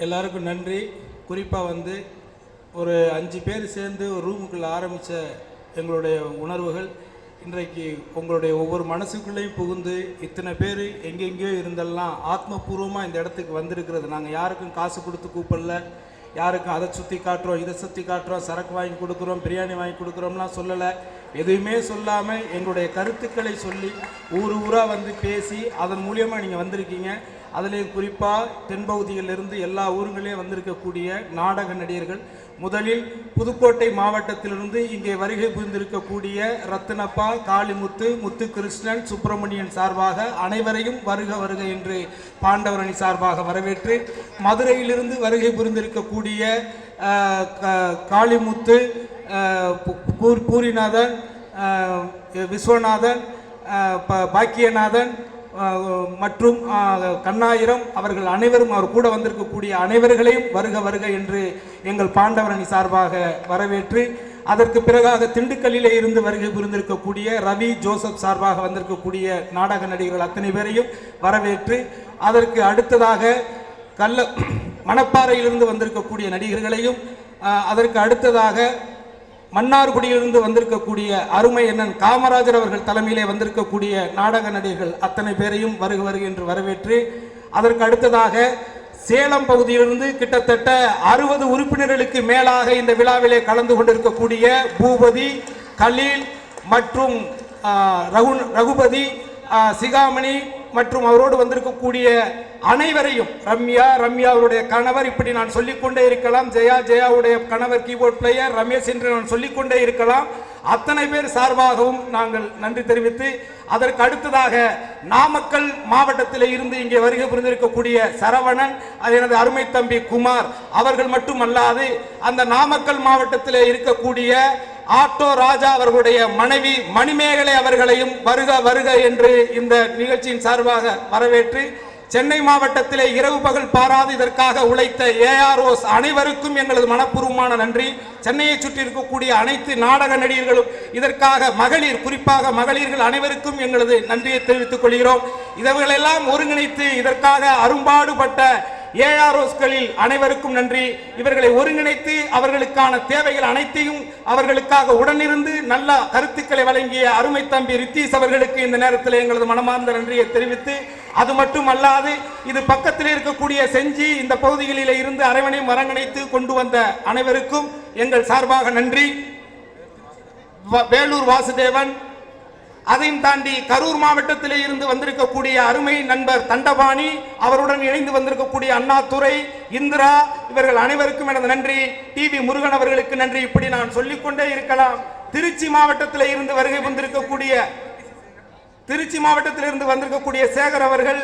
எல்லாருக்கும் நன்றி. குறிப்பாக ஒரு 5 பேர் சேர்ந்து ஒரு ரூமுக்குள்ளே ஆரம்பித்த எங்களுடைய உணர்வுகள் இன்றைக்கு உங்களுடைய ஒவ்வொரு மனசுக்குள்ளேயும் புகுந்து இத்தனை பேர் எங்கெங்கேயோ இருந்தெல்லாம் ஆத்மபூர்வமாக இந்த இடத்துக்கு வந்திருக்கிறது. நாங்கள் யாருக்கும் காசு கொடுத்து கூப்பிடல, யாருக்கும் அதை சுற்றி காட்டுறோம் இதை சுற்றி காட்டுறோம், சரக்கு வாங்கி கொடுக்குறோம் பிரியாணி வாங்கி கொடுக்குறோம்லாம் சொல்லலை. எதுவுமே சொல்லாமல் எங்களுடைய கருத்துக்களை சொல்லி ஊராக பேசி அதன் மூலியமாக நீங்கள் வந்திருக்கீங்க. அதுலேயும் குறிப்பாக தென்பகுதியிலிருந்து எல்லா ஊர்களையும் வந்திருக்கக்கூடிய நாடக நடிகர்கள், முதலில் புதுக்கோட்டை மாவட்டத்திலிருந்து இங்கே வருகை புரிந்திருக்கக்கூடிய ரத்தினப்பா, காளிமுத்து, முத்துகிருஷ்ணன், சுப்பிரமணியன் சார்பாக அனைவரையும் வருக வருக என்று பாண்டவரணி சார்பாக வரவேற்று, மதுரையிலிருந்து வருகை புரிந்திருக்கக்கூடிய காளிமுத்து, பூரிநாதன், விஸ்வநாதன், பாக்கியநாதன் மற்றும் கண்ணாயிரம் அவர்கள் அனைவரும் அவர் கூட வந்திருக்கக்கூடிய அனைவர்களையும் வருக வருக என்று எங்கள் பாண்டவரணி சார்பாக வரவேற்று, அதற்கு பிறகாக திண்டுக்கல்லிலே இருந்து வருகை புரிந்திருக்கக்கூடிய ரவி ஜோசப் சார்பாக வந்திருக்கக்கூடிய நாடக நடிகர்கள் அத்தனை பேரையும் வரவேற்று, அதற்கு அடுத்ததாக மணப்பாறையிலிருந்து வந்திருக்கக்கூடிய நடிகர்களையும், அதற்கு அடுத்ததாக மன்னார்குடியிலிருந்து வந்திருக்கக்கூடிய அருமை அண்ணன் காமராஜர் அவர்கள் தலைமையிலே வந்திருக்கக்கூடிய நாடக நடிகர்கள் அத்தனை பேரையும் வருக வருக என்று வரவேற்று, அதற்கு அடுத்ததாக சேலம் பகுதியிலிருந்து கிட்டத்தட்ட 60 உறுப்பினர்களுக்கு மேலாக இந்த விழாவிலே கலந்து கொண்டிருக்கக்கூடிய பூபதி, கலீல் மற்றும் ரகுபதி, சிகாமணி மற்றும் அவரோடு வந்திருக்கக்கூடிய அனைவரையும், ரம்யா அவருடைய கணவர், இப்படி நான் சொல்லிக்கொண்டே இருக்கலாம், ஜெயாவுடைய கணவர் கீபோர்ட் பிளேயர் ரமேஷ் என்று நான் சொல்லிக்கொண்டே இருக்கலாம். அத்தனை பேர் சார்பாகவும் நாங்கள் நன்றி தெரிவித்து, அதற்கு அடுத்ததாக நாமக்கல் மாவட்டத்தில் இருந்து இங்கே வருகை புரிந்திருக்கக்கூடிய சரவணன், அது எனது அருமை தம்பி குமார் அவர்கள் மட்டுமல்லாது அந்த நாமக்கல் மாவட்டத்தில் இருக்கக்கூடிய ஆட்டோ ராஜா அவர்களுடைய மனைவி மணிமேகலை அவர்களையும் வருக வருக என்று இந்த நிகழ்ச்சியின் சார்பாக வரவேற்று, சென்னை மாவட்டத்திலே இரவு பகல் பாராது இதற்காக உழைத்த AROs அனைவருக்கும் எங்களது மனப்பூர்வமான நன்றி. சென்னையை சுற்றி இருக்கக்கூடிய அனைத்து நாடக நடிகர்களும் இதற்காக குறிப்பாக மகளிர்கள் அனைவருக்கும் எங்களது நன்றியை தெரிவித்துக் கொள்கிறோம். இவர்களெல்லாம் ஒருங்கிணைத்து இதற்காக அரும்பாடுபட்ட AROsகளில் அனைவருக்கும் நன்றி. இவர்களை ஒருங்கிணைத்து அவர்களுக்கான தேவைகள் அனைத்தையும் அவர்களுக்காக உடனிருந்து நல்ல கருத்துக்களை வழங்கிய அருமை தம்பி ரித்தீஷ் அவர்களுக்கு இந்த நேரத்தில் எங்களது மனமார்ந்த நன்றியை தெரிவித்து, அது மட்டுமல்லாது இது பக்கத்தில் இருக்கக்கூடிய செஞ்சி இந்த பகுதிகளில் இருந்து அரவணையும் அரங்கணைத்து கொண்டு வந்த அனைவருக்கும் எங்கள் சார்பாக நன்றி. வேலூர் வாசுதேவன், அதையும் தாண்டி கரூர் மாவட்டத்திலே இருந்து வந்திருக்கக்கூடிய அருமை நண்பர் தண்டபாணி, அவருடன் இணைந்து வந்திருக்கக்கூடிய அண்ணாதுரை, இந்திரா, இவர்கள் அனைவருக்கும் எனது நன்றி. டிவி முருகன் அவர்களுக்கு நன்றி. இப்படி நான் சொல்லிக்கொண்டே இருக்கலாம். திருச்சி மாவட்டத்தில் இருந்து வருகை வந்திருக்கக்கூடிய சேகர் அவர்கள்,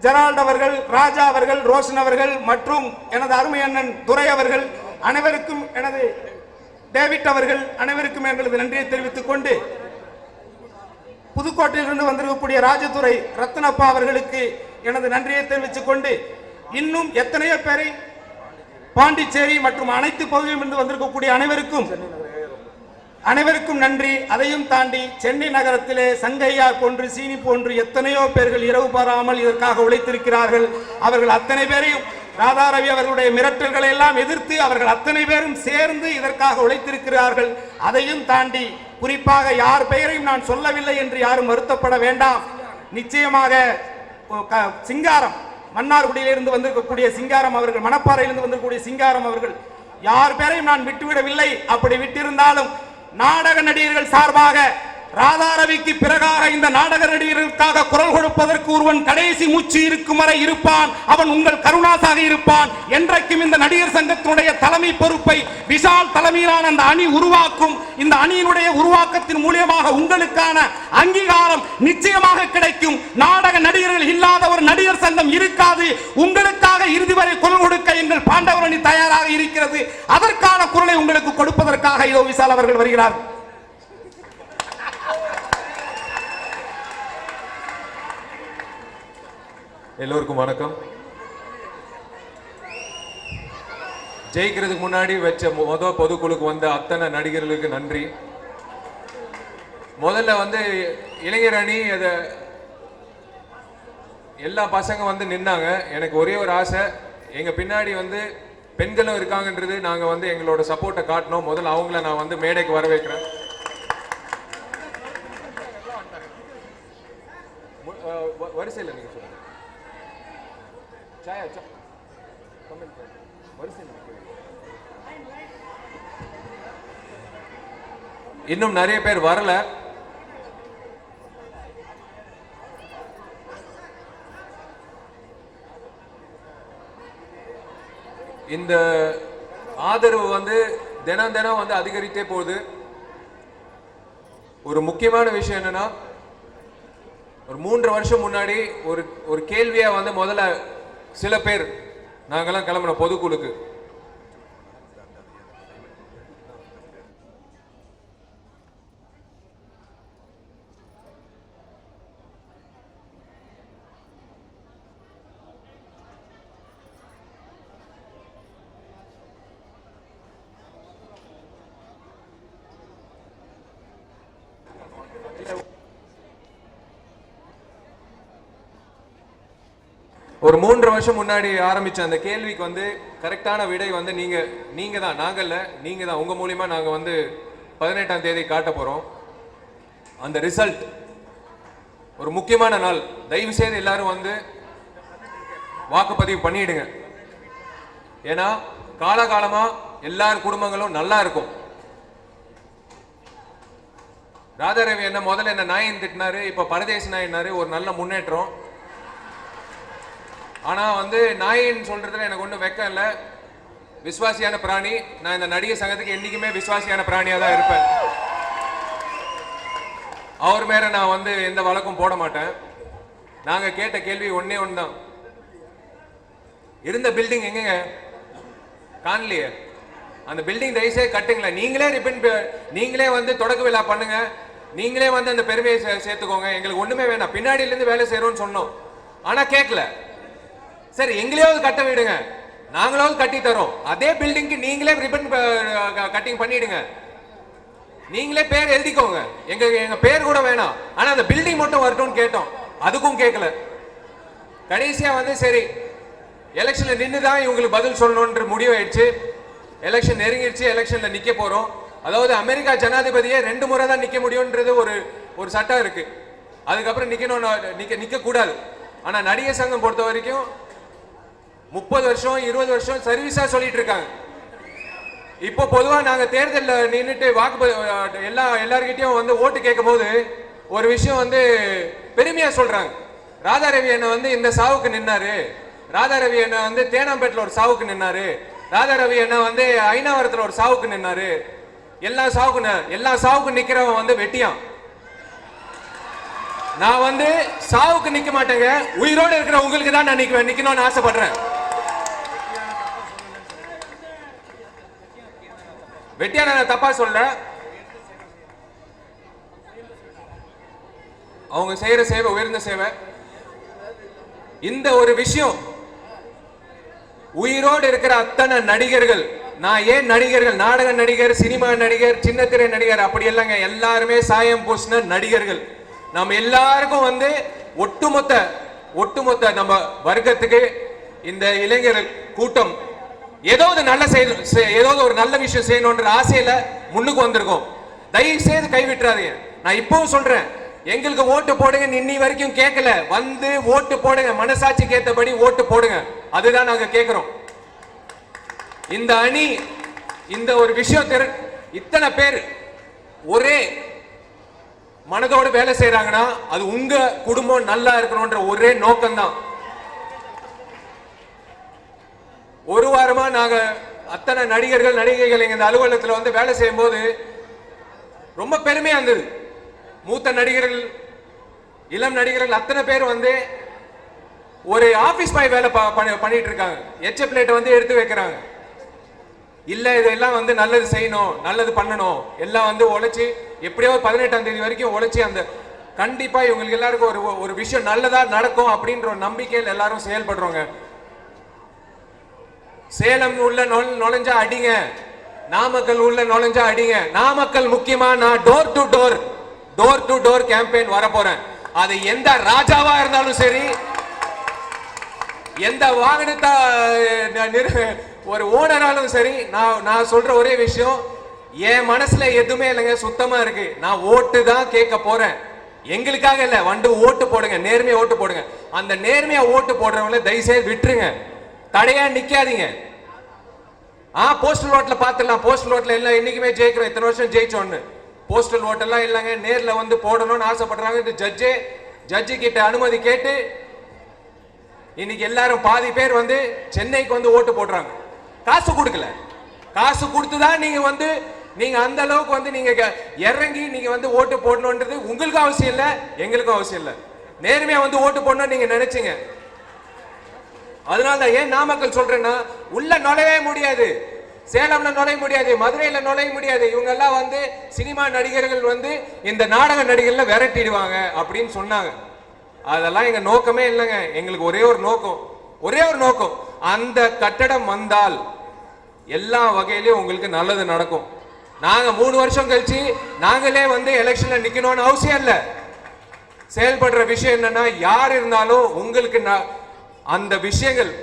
ஜெரால்ட் அவர்கள், ராஜா அவர்கள், ரோஷன் அவர்கள் மற்றும் எனது அருமை அண்ணன் துரை அவர்கள் அனைவருக்கும், எனது டேவிட் அவர்கள் அனைவருக்கும் எங்களது நன்றியை தெரிவித்துக் கொண்டு, புதுக்கோட்டையிலிருந்து வந்திருக்கக்கூடிய ராஜதுரை, ரத்னப்பா அவர்களுக்கு எனது நன்றியை தெரிவித்துக் கொண்டு, இன்னும் எத்தனையோ பேரை பாண்டிச்சேரி மற்றும் அனைத்து பகுதியிலிருந்து வந்திருக்கக்கூடிய அனைவருக்கும் நன்றி. அதையும் தாண்டி சென்னை நகரத்திலே சங்கையா போன்று சீனி போன்று எத்தனையோ பேர்கள் இரவு பாராமல் இதற்காக உழைத்திருக்கிறார்கள். அவர்கள் அத்தனை பேரையும், ராதாரவி அவர்களுடைய மிரட்டல்களை எல்லாம் எதிர்த்து அவர்கள் அத்தனை பேரும் சேர்ந்து இதற்காக உழைத்திருக்கிறார்கள். அதையும் தாண்டி குறிப்பாக யார் பெயரையும் நான் சொல்லவில்லை என்று யாரும் வருத்தப்பட வேண்டாம். நிச்சயமாக சிங்காரம், மன்னார்குடியிலிருந்து வந்திருக்கக்கூடிய சிங்காரம் அவர்கள், மணப்பாறையிலிருந்து வந்திருக்கக்கூடிய சிங்காரம் அவர்கள், யார் பெயரையும் நான் விட்டுவிடவில்லை. அப்படி விட்டிருந்தாலும் நாடக நடிகர்கள் சார்பாக ராதாரவிக்கு பிறகாக இந்த நாடக நடிகர்களுக்காக குரல் கொடுப்பதற்கு ஒருவன் கடைசி மூச்சு இருக்கும் வரை இருப்பான், அவன் உங்கள் கருணாசாக இருப்பான். என்றைக்கும் இந்த நடிகர் சங்கத்தினுடைய தலைமை பொறுப்பை விஷால் தலைமையிலான அந்த அணி உருவாக்கும். இந்த அணியினுடைய உருவாக்கத்தின் மூலமாக உங்களுக்கான அங்கீகாரம் நிச்சயமாக கிடைக்கும். நாடக நடிகர்கள் இல்லாத ஒரு நடிகர் சங்கம் இருக்காது. உங்களுக்காக இறுதி வரை குரல் கொடுக்க எங்கள் பாண்டவரணி தயாராக இருக்கிறது. அதற்கான குரலை உங்களுக்கு கொடுப்பதற்காக இதோ விஷால் அவர்கள் வருகிறார். எல்லோருக்கும் வணக்கம். ஜெயிக்கிறதுக்கு முன்னாடி வச்ச பொதுக்குழுக்கு வந்த அத்தனை நடிகர்களுக்கு நன்றி. முதல்ல இளைஞர் அணி எல்லா பசங்க வந்து நின்னாங்க. எனக்கு ஒரே ஒரு ஆசை, எங்க பின்னாடி வந்து பெண்களும் இருக்காங்கன்றது நாங்க வந்து எங்களோட சப்போர்ட்டை காட்டணும். முதல்ல அவங்கள நான் வந்து மேடைக்கு வர வைக்கிறேன். வரிசையில் நீங்க சொல்லுங்க. இன்னும் நிறைய பேர் வரல. இந்த ஆதரவு வந்து தினம் தினம் வந்து அதிகரித்தே போகுது. ஒரு முக்கியமான விஷயம் என்னன்னா, ஒரு 3 வருஷம் முன்னாடி ஒரு கேள்வியா வந்து முதல்ல சில பேர் நாங்கெல்லாம் கிளம்பின பொதுக்குழுக்கு ஒரு 3 வருஷம் முன்னாடி ஆரம்பிச்ச அந்த கேள்விக்கு வந்து கரெக்டான விடை வந்து நீங்க தான், நாங்கள்ல, நீங்க தான். உங்க மூலியமா நாங்க வந்து 18ஆம் தேதி காட்ட போறோம். அந்த ரிசல்ட் ஒரு முக்கியமான நாள். தயவு செய்து எல்லாரும் வந்து வாக்குப்பதிவு பண்ணிடுங்க. ஏன்னா காலகாலமா எல்லார் குடும்பங்களும் நல்லா இருக்கும். ராதாரவி என்ன முதல்ல என்ன நாயின் திட்டினாரு, இப்ப பரதேசி நாயினாரு. ஒரு நல்ல முன்னேற்றம். ஆனா வந்து நாயின்னு சொல்றதுல எனக்கு ஒன்றும் வெக்கம் இல்லை. விசுவாசியான பிராணி. நான் இந்த நடிகர் சங்கத்துக்கு என்னைக்குமே விசுவாசியான பிராணியா தான் இருப்பேன். அவர் மேல நான் வந்து எந்த வழக்கும் போட மாட்டேன். நாங்க கேட்ட கேள்வி ஒன்னே ஒண்ணுதான். இருந்த பில்டிங் எங்கங்க காணலையே? அந்த பில்டிங் தயவுசே கட்டுங்களேன். நீங்களே நீங்களே வந்து தொடக்க விழா பண்ணுங்க. நீங்களே வந்து அந்த பெருமையை சேர்த்துக்கோங்க. எங்களுக்கு ஒண்ணுமே வேணாம். பின்னாடியில இருந்து வேலை செய்யறோம்னு சொன்னோம். ஆனா கேட்கல. சரி, எங்களையாவது கட்ட விடுங்க, நாங்களாவது கட்டி தரோம். அதே பில்டிங்க்கு நீங்களே ரிப்பன் கட்டிங் பண்ணிடுங்க. நீங்களே பேர் எழுதிக்கோங்க. எங்க பேர் கூட வேணாம். ஆனா அந்த பில்டிங் மட்டும் வரட்டும்னு கேட்டோம். அதுக்கும் கேட்கல. கடைசியா வந்து சரி எலெக்ஷன்ல நின்றுதான் இவங்களுக்கு பதில் சொல்லணும்ன்ற முடிவாயிடுச்சு. எலெக்ஷன் நெருங்கிடுச்சு. எலெக்ஷன்ல நிக்க போறோம். அதாவது அமெரிக்கா ஜனாதிபதியே 2 முறை தான் நிக்க முடியும்ன்றது ஒரு சட்டம் இருக்கு. அதுக்கப்புறம் நிக்க கூடாது. ஆனா நடிகர் சங்கம் பொறுத்த வரைக்கும் 30 வருஷம் 20 வருஷம் சர்வீஸா சொல்லிட்டு இருக்காங்க. இப்போ பொதுவா நாங்க தேர்தலில் நின்றுட்டு எல்லார்கிட்டையும் வந்து ஓட்டு கேட்கும் போது ஒரு விஷயம் வந்து பெருமையா சொல்றாங்க. ராதாரவி என்ன வந்து இந்த சாவுக்கு நின்னாரு, ராதாரவி என்ன வந்து தேனாம்பேட்டில் ஒரு சாவுக்கு நின்னாரு, ராதாரவி என்ன வந்து ஐநாவரத்தில் ஒரு சாவுக்கு நின்னாரு. எல்லா சாவுக்கு நிக்கிறவன் வந்து வெட்டியான். நான் வந்து சாவுக்கு நிக்க மாட்டேங்க. உயிரோடு இருக்கிற உங்களுக்கு தான் நான் நிக்கணும்னு ஆசைப்படுறேன். வெட்டியான தப்பா சொல்ல. அவங்க செய்யற சேவை உயர்ந்த சேவை. இந்த ஒரு விஷயம் உயிரோடு இருக்கிற அத்தனை நடிகர்கள், நான் ஏன் நடிகர்கள், நாடக நடிகர், சினிமா நடிகர், சின்னத்திரை நடிகர் அப்படி இல்லைங்க, எல்லாருமே சாயம் பூசின நடிகர்கள். நம்ம எல்லாருக்கும் வந்து ஒட்டுமொத்த நம்ம வர்க்கத்துக்கு இந்த இளைஞர்கள் கூட்டம் ஏதோ ஒரு நல்ல விஷயம் செய்யணும்ன்ற ஆசையில முன்னுக்கு வந்திருக்கோம். தயவு செய்து கைவிட்டுறாதீங்க. நான் இப்பவும் சொல்றேன், எங்களுக்கு ஓட்டு போடுங்க. இன்னி வரைக்கும் கேட்கல, வந்து ஓட்டு போடுங்க. மனசாட்சிக்கு ஏற்றபடி ஓட்டு போடுங்க. அதுதான் நாங்க கேட்கிறோம். இந்த அணி, இந்த ஒரு விஷயம் இத்தனை பேர் ஒரே மனதோடு வேலை செய்யறாங்கன்னா அது உங்க குடும்பம் நல்லா இருக்கணும்ன்ற ஒரே நோக்கம் தான். ஒரு வாரமா நாங்க அத்தனை நடிகர்கள் நடிகைகள் இந்த அலுவலகத்தில் வந்து வேலை செய்யும் போது ரொம்ப பெருமையா இருந்தது. மூத்த நடிகர்கள், இளம் நடிகர்கள் அத்தனை பேர் வந்து ஒரு ஆபீஸ் பாய் வேலை பண்ணிட்டு இருக்காங்க. எச்ச பிளேட்டை வந்து எடுத்து வைக்கிறாங்க. இல்ல இதெல்லாம் வந்து நல்லது செய்யணும், நல்லது பண்ணணும், எல்லாம் வந்து உழைச்சி எப்படியோ 18ஆம் தேதி வரைக்கும் உழைச்சி அந்த கண்டிப்பா இவங்களுக்கு எல்லாருக்கும் ஒரு விஷயம் நல்லதா நடக்கும் அப்படின்ற ஒரு நம்பிக்கையில் எல்லாரும் செயல்படுறோங்க. சேலம் உள்ள நுழைஞ்சா அடிங்க, நாமக்கல் உள்ள நுழைஞ்சா அடிங்க. நாமக்கல் முக்கியமா நான் டோர் டு டோர் கேம்பெயின் வர போறேன். அது எந்த ராஜாவா இருந்தாலும் சரி, எந்த வாகனத்தை ஒரு ஓனராலும் சரி, நான் சொல்ற ஒரே விஷயம், என் மனசுல எதுவுமே இல்லைங்க, சுத்தமா இருக்கு. நான் ஓட்டு தான் கேட்க போறேன், எங்களுக்காக இல்ல. வந்து ஓட்டு போடுங்க, நேர்மையா ஓட்டு போடுங்க. அந்த நேர்மையா ஓட்டு போடுறவங்கள தயவுசெய்து விட்டுருங்க, தடையா நிக்காதீங்க. போஸ்டல் ஓட்டுல பாத்துடலாம், போஸ்டல் ஓட்டுல எல்லாம் என்னைக்குமே ஜெயிக்கிறோம், இத்தனை வருஷம் ஜெயிச்சோன்னு. போஸ்டல் ஓட்டெல்லாம் இல்லைங்க, நேர்ல வந்து போடணும்னு ஆசைப்படுறாங்க. இந்த ஜட்ஜு கிட்ட அனுமதி கேட்டு இன்னைக்கு எல்லாரும் பாதி பேர் வந்து சென்னைக்கு வந்து ஓட்டு போடுறாங்க. காசு கொடுக்கல, காசு கொடுத்துதான் நீங்க அந்த அளவுக்கு வந்து நீங்க இறங்கி நீங்க வந்து ஓட்டு போடணும்ன்றது உங்களுக்கு அவசியம் இல்ல, எங்களுக்கும் அவசியம் இல்ல. நேர்மையா வந்து ஓட்டு போடணும் நீங்க நினைச்சீங்க. அதனால ஏன் நாமக்கல் சொல்றேன்னா, உள்ள நுழையவே முடியாது, சேலம்ல நுழைய முடியாது, மதுரையில நுழைய முடியாது. இவங்க எல்லாம் வந்து சினிமா நடிகர்கள் வந்து இந்த நாடக நடிகர்ல விரட்டிடுவாங்க அப்படின்னு சொன்னாங்க. அதெல்லாம் எங்க நோக்கமே இல்லைங்க. எங்களுக்கு ஒரே ஒரு நோக்கம், அந்த கட்டடம் வந்தால் எல்லா வகையிலும் உங்களுக்கு நல்லது நடக்கும். நாங்க 3 வருஷம் கழிச்சு நாங்களே வந்து எலெக்ஷன்ல நிக்கணும்னு அவசியம் இல்லை. செயல்படுற விஷயம் என்னன்னா, யார் இருந்தாலும் உங்களுக்கு அந்த விஷயங்கள்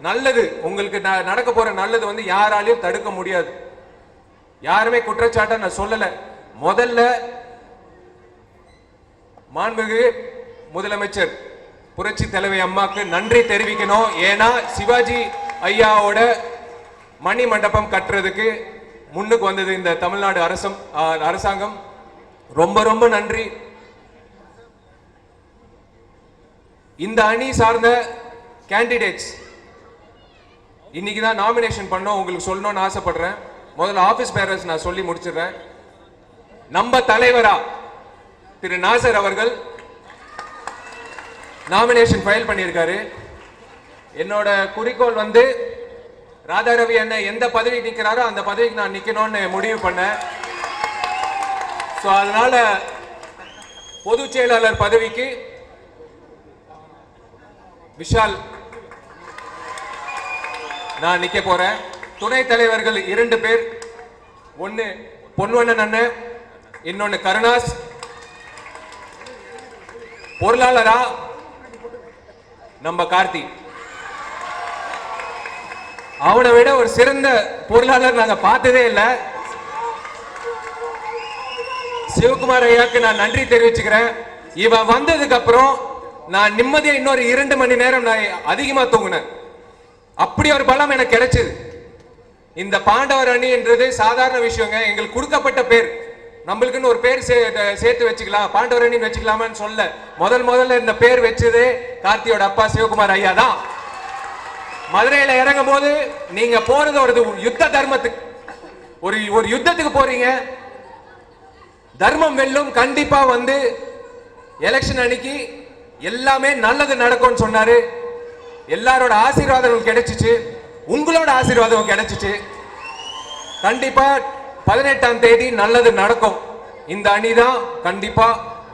நல்லது, உங்களுக்கு நடக்க போற நல்லது வந்து யாராலையும் தடுக்க முடியாது. யாருமே குற்றச்சாட்டை நான் சொல்லல. முதல்ல மாண்புமிகு முதலமைச்சர் புரட்சி தலைவி அம்மாக்கு நன்றி தெரிவிக்கணும். ஏன்னா சிவாஜி ஐயாவோட மணி மண்டபம் கட்டுறதுக்கு முன்னுக்கு வந்தது இந்த தமிழ்நாடு அரசாங்கம். ரொம்ப ரொம்ப நன்றி. இந்த அணி சார்ந்த கேண்டிடேட்ஸ் இன்னைக்கு தான் நாமினேஷன் பண்ணோம், உங்களுக்கு சொல்லணும்னு ஆசைப்படுறேன். முதல்ல ஆபீஸ் பேரர்ஸ் நான் சொல்லி முடிச்சிடுறேன். நம்ம தலைவரா திரு நாசர் அவர்கள் நாமினேஷன் ஃபைல் பண்ணியிருக்காரு. என்னோட குறிக்கோள் வந்து ராதாரவி அண்ணன் எந்த பதவி நிற்கிறாரோ அந்த பதவிக்கு நான் நிக்கணும்னு முடிவு பண்ணேன். அதனால பொதுச் செயலாளர் பதவிக்கு விஷால் நான் நிக்க போறேன். துணைத் தலைவர்கள் 2 பேர், ஒன்னு பொன்வண்ணன் அண்ணன், இன்னொன்னு கருணாஸ். பொருளாளரா நம்ம கார்த்தி. அவனை விட ஒரு சிறந்த பொருளாளர் நாங்க பார்த்ததே இல்லை. சிவகுமார் ஐயாக்கு நான் நன்றி தெரிவிச்சுக்கிறேன். இவன் வந்ததுக்கு அப்புறம் நான் நிம்மதியா இன்னொரு 2 மணி நேரம் நான் அதிகமா தூங்கினேன். அப்படி ஒரு பலம் எனக்கு கிடைச்சது. இந்த பாண்டவர் அணி என்றது சாதாரண விஷயங்க. எங்களுக்கு கொடுக்கப்பட்ட பேர், நம்மளுக்குன்னு ஒரு பேர் சேர்த்து வச்சுக்கலாம், பாண்டவர் அணி வச்சுக்கலாமான்னு சொல்ல, முதல்ல இந்த பேர் வச்சது கார்த்தியோட அப்பா சிவகுமார் ஐயா தான். மதுரையில இறங்கும் போது நீங்க போறது ஒரு யுத்த தர்மத்துக்கு, ஒரு யுத்தத்துக்கு போறீங்க. தர்மம் வெல்லும், கண்டிப்பா வந்து எலெக்ஷன் அன்னைக்கு எல்லாமே நல்லது நடக்கும்னு சொன்னாரு. எல்லாரோட ஆசீர்வாதம் கிடைச்சிச்சு, உங்களோட ஆசீர்வாதம் கிடைச்சிச்சு. கண்டிப்பா 18ஆம் தேதி நல்லது நடக்கும். இந்த அணி தான் கண்டிப்பா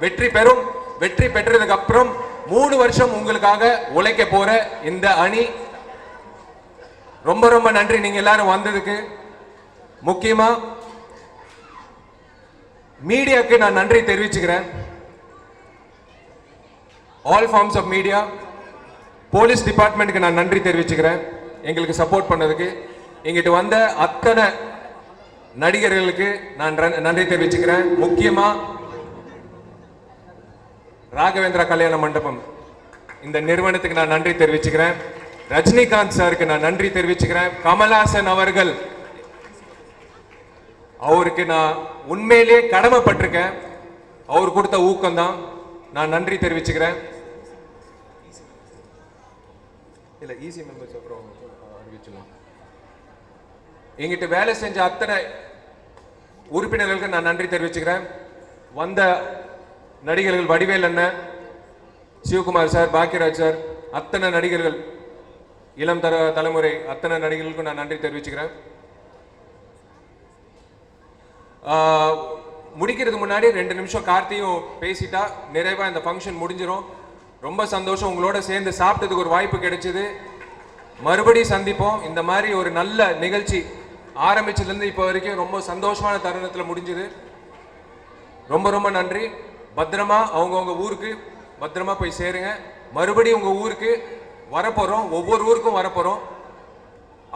வெற்றி பெறும். வெற்றி பெற்றதுக்கு அப்புறம் 3 வருஷம் உங்களுக்காக உழைக்க போற இந்த அணி. ரொம்ப ரொம்ப நன்றி நீங்க எல்லாரும் வந்ததுக்கு. முக்கியமா மீடியாக்கு நான் நன்றி தெரிவிச்சுக்கிறேன். All forms of media, police டிபார்ட்மெண்ட்டுக்கு நான் நன்றி தெரிவிச்சுக்கிறேன் எங்களுக்கு சப்போர்ட் பண்ணதுக்கு. எங்கிட்ட வந்த அத்தனை நடிகர்களுக்கு நான் நன்றி தெரிவிச்சுக்கிறேன். முக்கியமா ராகவேந்திரா கல்யாண மண்டபம் இந்த நிறுவனத்துக்கு நான் நன்றி தெரிவிச்சுக்கிறேன். ரஜினிகாந்த் சாருக்கு நான் நன்றி தெரிவிச்சுக்கிறேன். கமல்ஹாசன் அவர்கள், அவருக்கு நான் உண்மையிலேயே கடமைப்பட்டிருக்கேன். அவர் கொடுத்த ஊக்கம் தான், நான் நன்றி தெரிவிச்சுக்கிறேன். இல்ல ஈஸி மெம்பர்ஸ் அப்புறம் அறிவிச்சலாம். எங்கிட்ட வேலை செஞ்ச அத்தனை உறுப்பினர்களுக்கு நான் நன்றி தெரிவிச்சுக்கிறேன். வந்த நடிகர்கள் வடிவேல் அண்ணன், சிவகுமார் சார், பாக்கியராஜ் சார், அத்தனை நடிகர்கள், இளம் தலைமுறை அத்தனை நடிகர்களுக்கும் நான் நன்றி தெரிவிச்சுக்கிறேன். முடிக்கிறதுக்கு முன்னாடி 2 நிமிஷம் கார்த்தியும் பேசிட்டா நிறைவா இந்த ஃபங்க்ஷன் முடிஞ்சிடும். ரொம்ப சந்தோஷம், உங்களோட சேர்ந்து சாப்பிட்டதுக்கு ஒரு வாய்ப்பு கிடைச்சது. மறுபடியும் சந்திப்போம். இந்த மாதிரி ஒரு நல்ல நிகழ்ச்சி ஆரம்பிச்சதுலேருந்து இப்போ வரைக்கும் ரொம்ப சந்தோஷமான தருணத்தில் முடிஞ்சது. ரொம்ப ரொம்ப நன்றி. பத்திரமா அவங்கவுங்க ஊருக்கு பத்திரமா போய் சேருங்க. மறுபடியும் உங்கள் ஊருக்கு வரப்போறோம், ஒவ்வொரு ஊருக்கும் வரப்போறோம்.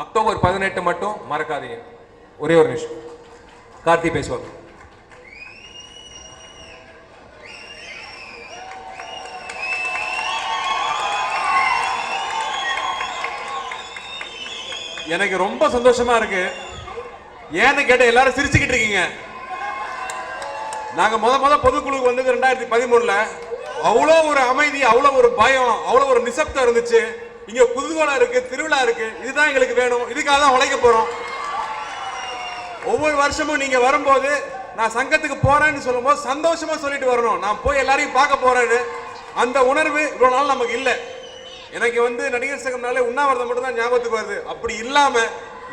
அக்டோபர் 18 மட்டும் மறக்காதீங்க. ஒரே ஒரு நிமிஷம் கார்த்தி பேசுவாங்க. எனக்கு ரொம்ப சந்தோஷமா இருக்கு. ஏன்னு கேட்ட எல்லாரும் சிரிச்சுக்கிட்டு இருக்கீங்க. நாங்க முத பொதுக்குழுக்கு வந்தது 2013ல. அவ்வளோ ஒரு அமைதி, அவ்வளோ ஒரு பயம், அவ்வளோ ஒரு நிசப்தம் இருந்துச்சு. இங்க குதூகலம் இருக்கு, திருவிழா இருக்கு. இதுதான் எங்களுக்கு வேணும். இதுக்காக தான் உழைக்க போறோம். ஒவ்வொரு வருஷமும் நீங்க வரும்போது நான் சங்கத்துக்கு போறேன்னு சொல்லும்போது சந்தோஷமா சொல்லிட்டு வரணும், நான் போய் எல்லாரையும் பார்க்க போறேன்னு. அந்த உணர்வு இவ்வளவு நாள் நமக்கு இல்லை. எனக்கு நடிகர் சங்கம்னாலே உண்ணாவிரதம் மட்டும் தான் ஞாபகத்துக்கு வருது. அப்படி இல்லாம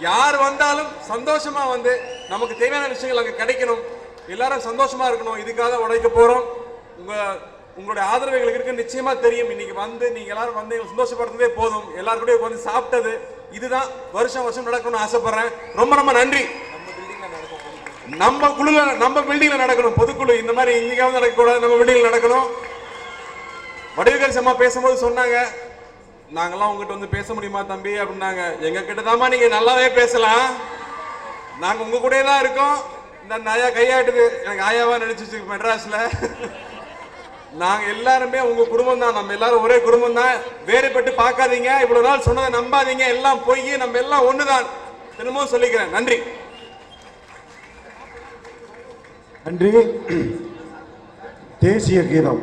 யார் வந்தாலும் சந்தோஷமா நமக்கு தேவையான விஷயங்கள் அங்க கிடைக்கணும், எல்லாரும் சந்தோஷமா இருக்கணும். இதுக்காக உழைக்க போறோம். உங்களுடைய ஆதரவு எங்களுக்கு இருக்கு, நிச்சயமா தெரியும். இன்னைக்கு நீங்க எல்லாரும் எங்களை சந்தோஷப்படுறதே போதும். எல்லாரும் கூட சாப்பிட்டது இதுதான் வருஷம் வருஷம் நடக்கணும்னு ஆசைப்படுறேன். ரொம்ப ரொம்ப நன்றி. நம்ம குழுல, நம்ம பில்டிங்ல நடக்கணும் பொதுக்குழு. இந்த மாதிரி இங்கேயாவது நடக்கக்கூடாது, நம்ம பில்டிங்ல நடக்கணும். வடிவேல் அம்மா பேசும்போது சொன்னாங்க, நாங்கெல்லாம் உங்ககிட்ட பேச முடியுமா தம்பி அப்படின்னாங்க. எங்க கிட்ட தாமா நீங்க நல்லாவே பேசலாம், நாங்க உங்க கூட தான் இருக்கோம். இந்த ஆயா கையாட்டுது, எனக்கு ஆயாவா நினைச்சிச்சு மெட்ராஸ்ல. நாங்க எல்லாருமே உங்க குடும்பம் தான், நம்ம எல்லாரும் ஒரே குடும்பம் தான். வேறுபட்டு பார்க்காதீங்க, இவ்வளவு நாள் சொன்னதை நம்பாதீங்க, எல்லாம் போய் நம்ம எல்லாம் ஒண்ணுதான். தினமும் சொல்லிக்கிறேன். நன்றி. நன்றி. தேசிய கீதம்.